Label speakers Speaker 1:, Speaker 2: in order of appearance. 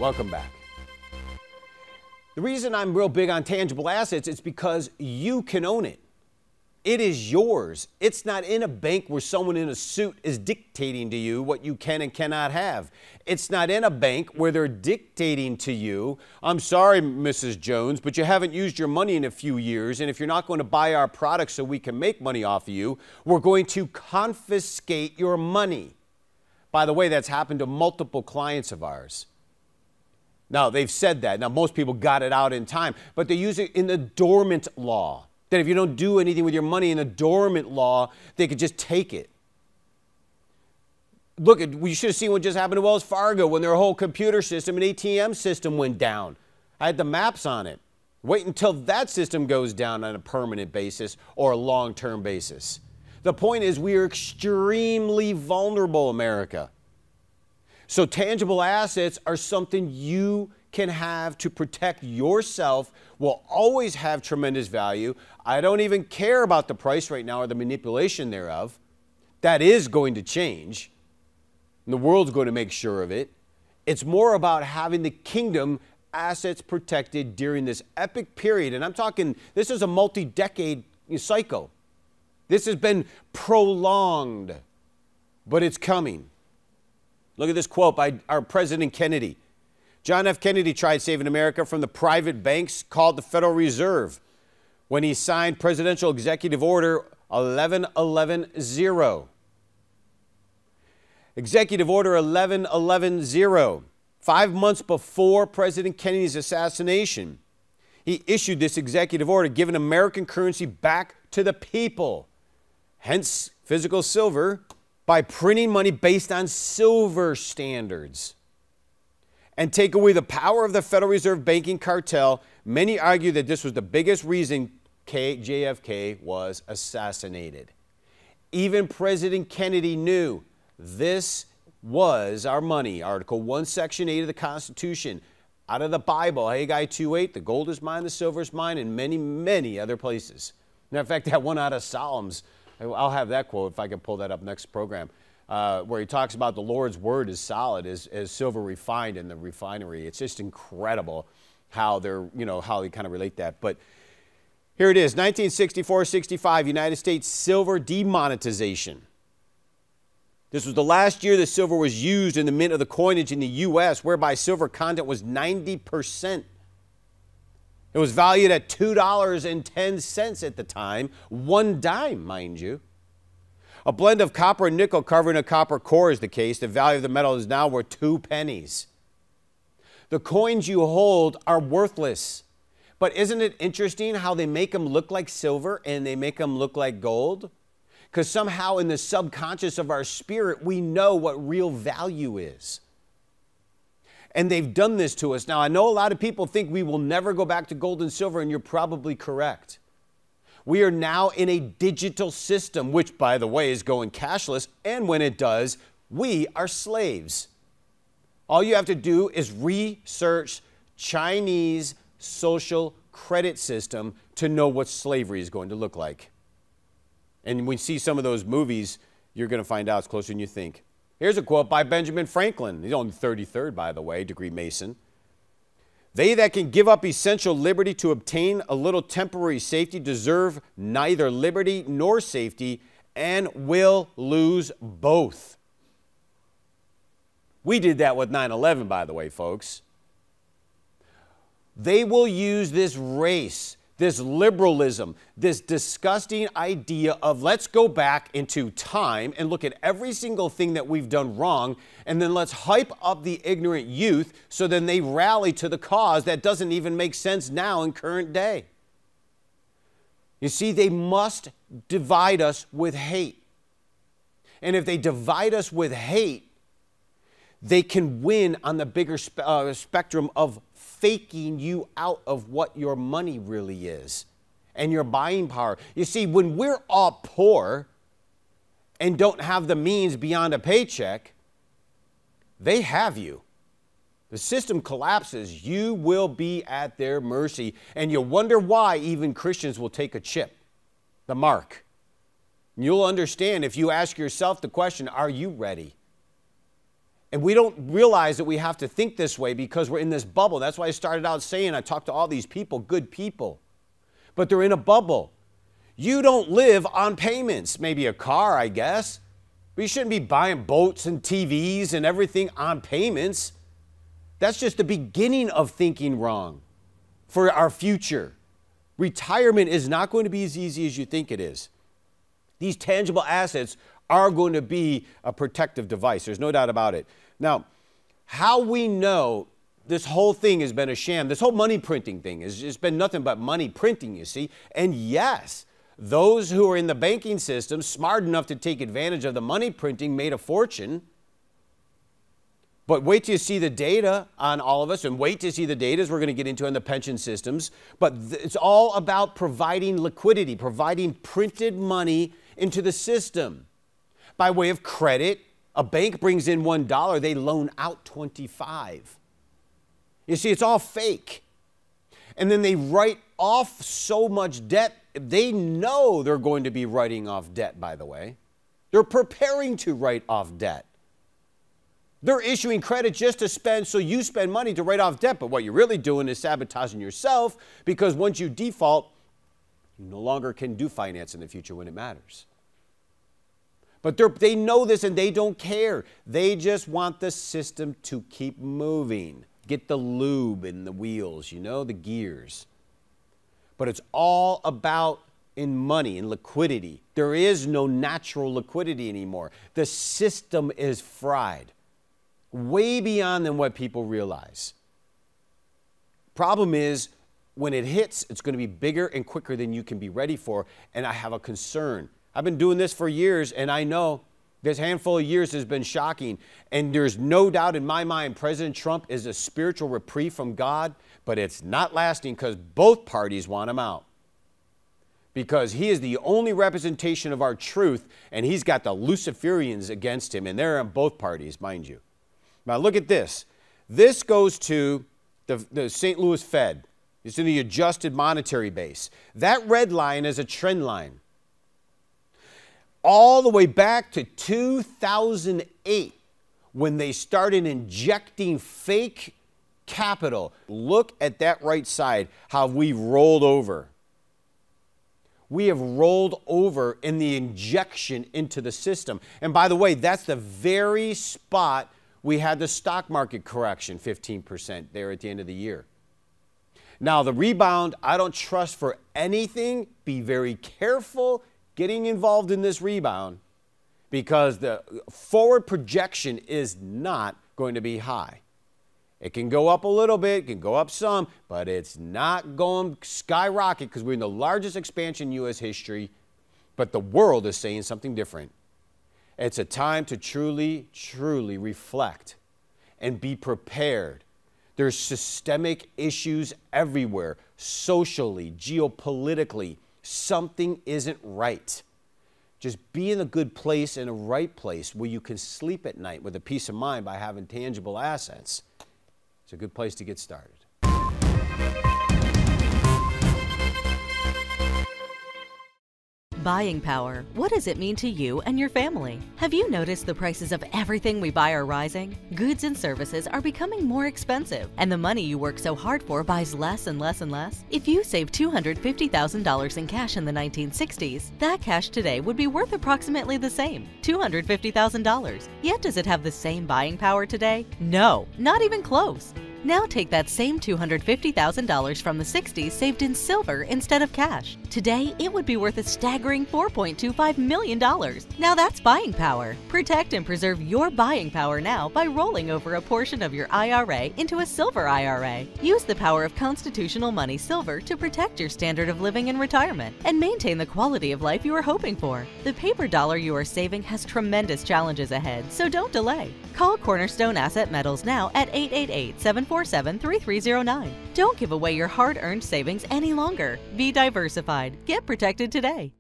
Speaker 1: Welcome back. The reason I'm real big on tangible assets is because you can own it. It is yours. It's not in a bank where someone in a suit is dictating to you what you can and cannot have. It's not in a bank where they're dictating to you, I'm sorry, Mrs. Jones, but you haven't used your money in a few years, and if you're not going to buy our products so we can make money off of you, we're going to confiscate your money. By the way, that's happened to multiple clients of ours. Now, they've said that. Now, most people got it out in time, but they use it in the dormant law. That if you don't do anything with your money in a dormant law, they could just take it. Look, we should have seen what just happened to Wells Fargo when their whole computer system and ATM system went down. I had the maps on it. Wait until that system goes down on a permanent basis or a long-term basis. The point is we are extremely vulnerable, America. So tangible assets are something you can have to protect yourself, will always have tremendous value. I don't even care about the price right now or the manipulation thereof. That is going to change. And the world's going to make sure of it. It's more about having the kingdom assets protected during this epic period. And I'm talking, this is a multi-decade cycle. This has been prolonged, but it's coming. Look at this quote by our President Kennedy. John F. Kennedy tried saving America from the private banks called the Federal Reserve when he signed Presidential Executive Order 11110. Executive Order 11110. 5 months before President Kennedy's assassination, he issued this executive order giving American currency back to the people, hence physical silver, by printing money based on silver standards. And take away the power of the Federal Reserve banking cartel. Many argue that this was the biggest reason JFK was assassinated. Even President Kennedy knew this was our money. Article 1, Section 8 of the Constitution, out of the Bible, Haggai 2:8, the gold is mine, the silver is mine, and many, many other places. Matter of fact, that one out of Psalms, I'll have that quote if I can pull that up next program, where he talks about the Lord's word is solid as silver refined in the refinery. It's just incredible how they're, how they kind of relate that. But here it is, 1964-65, United States silver demonetization. This was the last year that silver was used in the mint of the coinage in the U.S., whereby silver content was 90%. It was valued at $2.10 at the time, 1 dime, mind you. A blend of copper and nickel covering a copper core is the case. The value of the metal is now worth 2 pennies. The coins you hold are worthless. But isn't it interesting how they make them look like silver and they make them look like gold? Because somehow in the subconscious of our spirit, we know what real value is. And they've done this to us. Now, I know a lot of people think we will never go back to gold and silver, and you're probably correct. We are now in a digital system, which, by the way, is going cashless. And when it does, we are slaves. All you have to do is research Chinese social credit system to know what slavery is going to look like. And when you see some of those movies, you're going to find out it's closer than you think. Here's a quote by Benjamin Franklin. He's only 33rd, by the way, degree Mason. They that can give up essential liberty to obtain a little temporary safety deserve neither liberty nor safety and will lose both. We did that with 9/11, by the way, folks. They will use this race, this liberalism, this disgusting idea of let's go back into time and look at every single thing that we've done wrong, and then let's hype up the ignorant youth so then they rally to the cause that doesn't even make sense now in current day. You see, they must divide us with hate. And if they divide us with hate, they can win on the bigger spectrum of faking you out of what your money really is and your buying power. You see, when we're all poor and don't have the means beyond a paycheck, they have you. The system collapses. You will be at their mercy. And you wonder why even Christians will take a chip, the mark. You'll understand if you ask yourself the question, are you ready? And we don't realize that we have to think this way because we're in this bubble. That's why I started out saying I talked to all these people, good people, but they're in a bubble. You don't live on payments, maybe a car, I guess, but you shouldn't be buying boats and TVs and everything on payments. That's just the beginning of thinking wrong for our future. Retirement is not going to be as easy as you think it is. These tangible assets are going to be a protective device. There's no doubt about it. Now, how we know this whole thing has been a sham, this whole money printing thing has just been nothing but money printing, you see. And yes, those who are in the banking system, smart enough to take advantage of the money printing, made a fortune. But wait till you see the data on all of us, and wait to see the data as we're going to get into on the pension systems. But it's all about providing liquidity, providing printed money into the system. By way of credit, a bank brings in $1, they loan out 25. You see, it's all fake. And then they write off so much debt. They know they're going to be writing off debt, by the way. They're preparing to write off debt. They're issuing credit just to spend, so you spend money to write off debt. But what you're really doing is sabotaging yourself, because once you default, you no longer can do finance in the future when it matters. But they know this and they don't care. They just want the system to keep moving. Get the lube in the wheels, you know, the gears. But it's all about in money and liquidity. There is no natural liquidity anymore. The system is fried, way beyond than what people realize. Problem is, when it hits, it's going to be bigger and quicker than you can be ready for, and I have a concern. I've been doing this for years, and I know this handful of years has been shocking, and there's no doubt in my mind President Trump is a spiritual reprieve from God, but it's not lasting because both parties want him out. Because he is the only representation of our truth, and he's got the Luciferians against him, and they're on both parties, mind you. Now look at this. This goes to the St. Louis Fed. It's in the adjusted monetary base. That red line is a trend line. All the way back to 2008, when they started injecting fake capital. Look at that right side, how we've rolled over. We have rolled over in the injection into the system. And by the way, that's the very spot we had the stock market correction, 15% there at the end of the year. Now, the rebound, I don't trust for anything. Be very careful getting involved in this rebound, because the forward projection is not going to be high. It can go up a little bit, it can go up some, but it's not going skyrocket because we're in the largest expansion in U.S. history, but the world is saying something different. It's a time to truly, truly reflect and be prepared. There's systemic issues everywhere, socially, geopolitically. Something isn't right. Just be in a good place, in a right place, where you can sleep at night with a peace of mind by having tangible assets. It's a good place to get started.
Speaker 2: Buying power. What does it mean to you and your family? Have you noticed the prices of everything we buy are rising? Goods and services are becoming more expensive, and the money you work so hard for buys less and less and less. If you saved $250,000 in cash in the 1960s, that cash today would be worth approximately the same, $250,000. Yet does it have the same buying power today? No, not even close. Now take that same $250,000 from the 60s saved in silver instead of cash. Today, it would be worth a staggering $4.25 million. Now that's buying power. Protect and preserve your buying power now by rolling over a portion of your IRA into a silver IRA. Use the power of constitutional money silver to protect your standard of living in retirement and maintain the quality of life you are hoping for. The paper dollar you are saving has tremendous challenges ahead, so don't delay. Call Cornerstone Asset Metals now at 888-747-3309. Don't give away your hard-earned savings any longer. Be diversified. Get protected today.